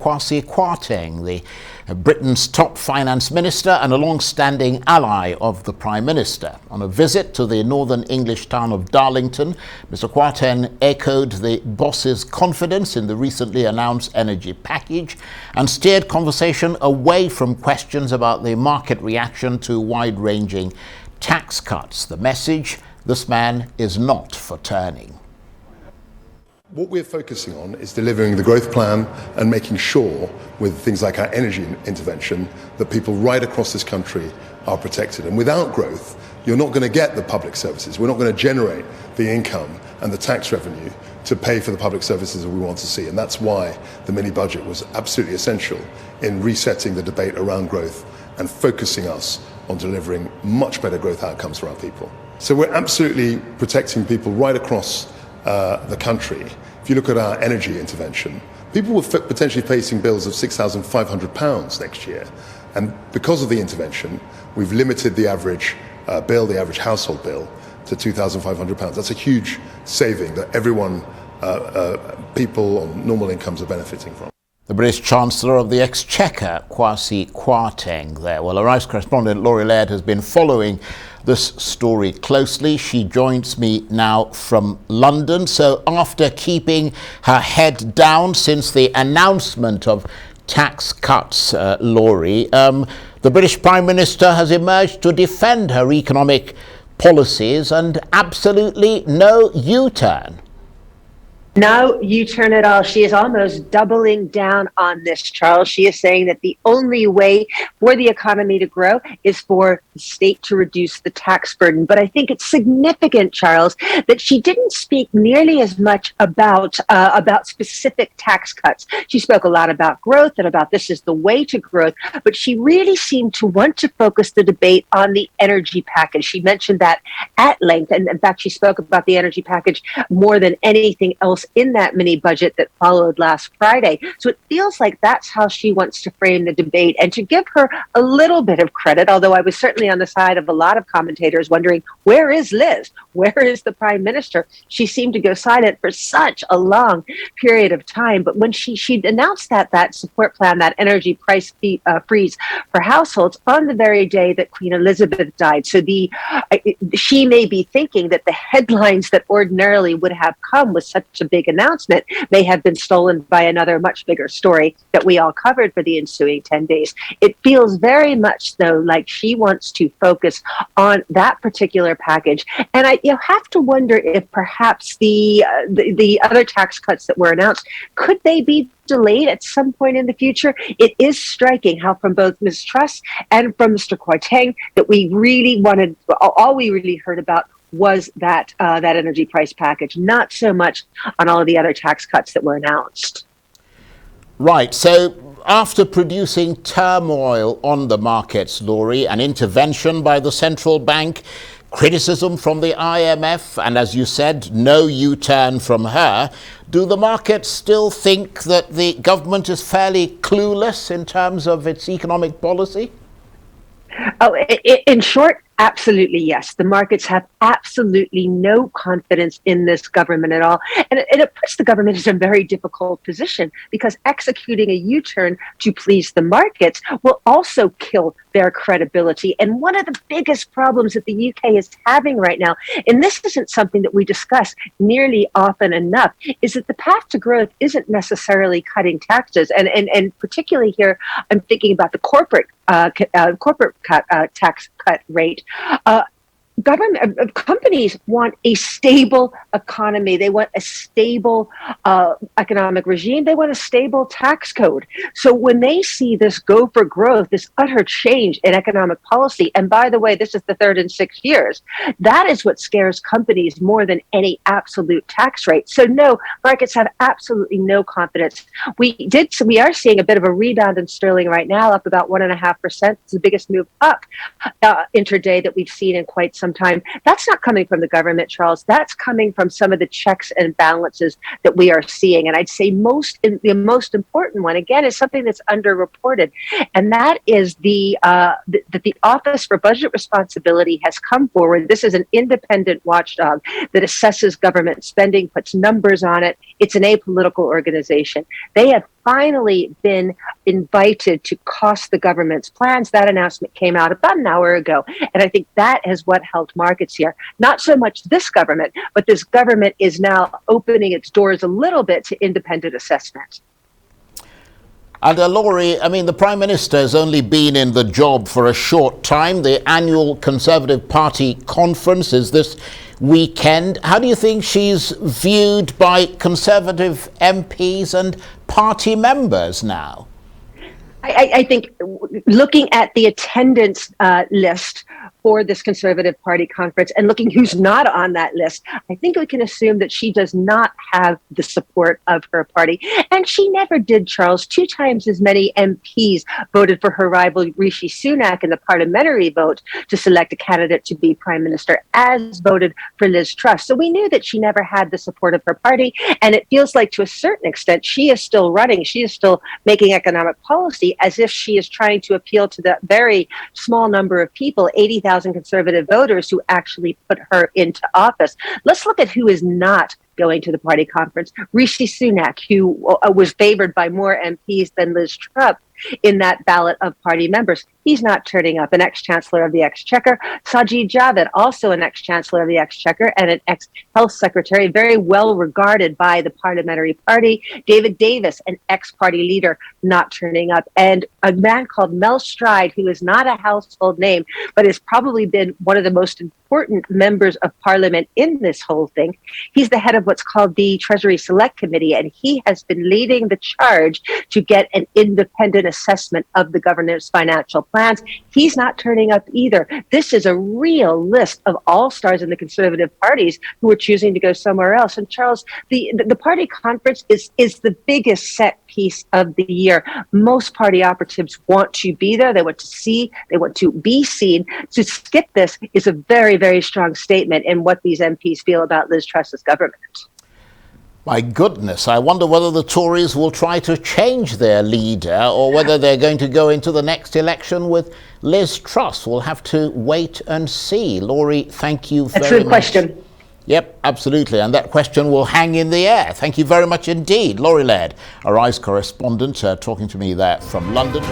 Kwasi Kwarteng, the Britain's top finance minister and a long-standing ally of the Prime Minister. On a visit to the northern English town of Darlington, Mr. Kwarteng echoed the boss's confidence in the recently announced energy package and steered conversation away from questions about the market reaction to wide-ranging tax cuts. The message: this man is not for turning. What we're focusing on is delivering the growth plan and making sure, with things like our energy intervention, that people right across this country are protected. And without growth, you're not going to get the public services. We're not going to generate the income and the tax revenue to pay for the public services that we want to see. And that's why the mini budget was absolutely essential in resetting the debate around growth and focusing us on delivering much better growth outcomes for our people. So we're absolutely protecting people right across the country. If you look at our energy intervention, people were potentially facing bills of £6,500 next year. And because of the intervention, we've limited the average bill, the average household bill, to £2,500. That's a huge saving that everyone, people on normal incomes are benefiting from. The British Chancellor of the Exchequer, Kwasi Kwarteng, there. Well, our Rice correspondent Laurie Laird has been following this story closely. She joins me now from London. So after keeping her head down since the announcement of tax cuts, Laurie, the British Prime Minister has emerged to defend her economic policies and absolutely no U-turn. No U-turn at all. She is almost doubling down on this, Charles. She is saying that the only way for the economy to grow is for the state to reduce the tax burden. But I think it's significant, Charles, that she didn't speak nearly as much about specific tax cuts. She spoke a lot about growth and about this is the way to growth, but she really seemed to want to focus the debate on the energy package. She mentioned that at length, and in fact, she spoke about the energy package more than anything else in that mini budget that followed last Friday. So it feels like that's how she wants to frame the debate. And to give her a little bit of credit, although I was certainly on the side of a lot of commentators wondering, where is Liz? Where is the Prime Minister? She seemed to go silent for such a long period of time. But when she announced that support plan, that energy price freeze for households on the very day that Queen Elizabeth died. So she may be thinking that the headlines that ordinarily would have come with such a big announcement may have been stolen by another much bigger story that we all covered for the ensuing 10 days. It feels very much, though, like she wants to focus on that particular package. And you have to wonder if perhaps the other tax cuts that were announced, could they be delayed at some point in the future? It is striking how from both Ms. Truss and from Mr. Kwarteng that all we really heard about was that energy price package, not so much on all of the other tax cuts that were announced. Right. So after producing turmoil on the markets, Laurie, an intervention by the central bank, criticism from the IMF, and as you said, no U-turn from her, do the markets still think that the government is fairly clueless in terms of its economic policy? Oh, in short, absolutely yes. The markets have absolutely no confidence in this government at all. And it puts the government in a very difficult position because executing a U-turn to please the markets will also kill their credibility. And one of the biggest problems that the UK is having right now, and this isn't something that we discuss nearly often enough, is that the path to growth isn't necessarily cutting taxes. And particularly here, I'm thinking about the corporate tax cut rate. Companies want a stable economy. They want a stable economic regime. They want a stable tax code. So when they see this go for growth, this utter change in economic policy, and by the way, this is the third in 6 years, that is what scares companies more than any absolute tax rate. So no, markets have absolutely no confidence. We are seeing a bit of a rebound in sterling right now, up about 1.5%. It's the biggest move up intraday that we've seen in quite some some time. That's not coming from the government, Charles. That's coming from some of the checks and balances that we are seeing. And I'd say the most important one, again, is something that's underreported. And that is that the Office for Budget Responsibility has come forward. This is an independent watchdog that assesses government spending, puts numbers on it. It's an apolitical organization. They have finally been invited to cost the government's plans. That announcement came out about an hour ago. And I think that is what helped markets here. Not so much this government, but this government is now opening its doors a little bit to independent assessment. And Laurie, I mean, the Prime Minister has only been in the job for a short time. The annual Conservative Party conference is this weekend. How do you think she's viewed by Conservative MPs and party members now? I think looking at the attendance list for this Conservative Party conference and looking who's not on that list, I think we can assume that she does not have the support of her party. And she never did, Charles. 2 times as many MPs voted for her rival Rishi Sunak in the parliamentary vote to select a candidate to be Prime Minister as voted for Liz Truss. So we knew that she never had the support of her party. And it feels like to a certain extent, she is still running. She is still making economic policy as if she is trying to appeal to the very small number of people, 80,000 Conservative voters who actually put her into office. Let's look at who is not going to the party conference. Rishi Sunak, who was favored by more MPs than Liz Truss in that ballot of party members. He's not turning up. An ex-chancellor of the Exchequer, Sajid Javid, also an ex-chancellor of the Exchequer and an ex-health secretary, very well regarded by the parliamentary party. David Davis, an ex-party leader, not turning up. And a man called Mel Stride, who is not a household name, but has probably been one of the most important members of parliament in this whole thing. He's the head of what's called the Treasury Select Committee, and he has been leading the charge to get an independent assessment of the governor's financial plans. He's not turning up either. This is a real list of all-stars in the Conservative parties who are choosing to go somewhere else. And Charles, the party conference is the biggest set piece of the year. Most party operatives want to be there. They want to see, they want to be seen. To skip this is a very, very strong statement in what these MPs feel about Liz Truss's government. My goodness, I wonder whether the Tories will try to change their leader or whether they're going to go into the next election with Liz Truss. We'll have to wait and see. Laurie, thank you very much. That's a good question. Yep, absolutely. And that question will hang in the air. Thank you very much indeed. Laurie Laird, Arise correspondent, talking to me there from London.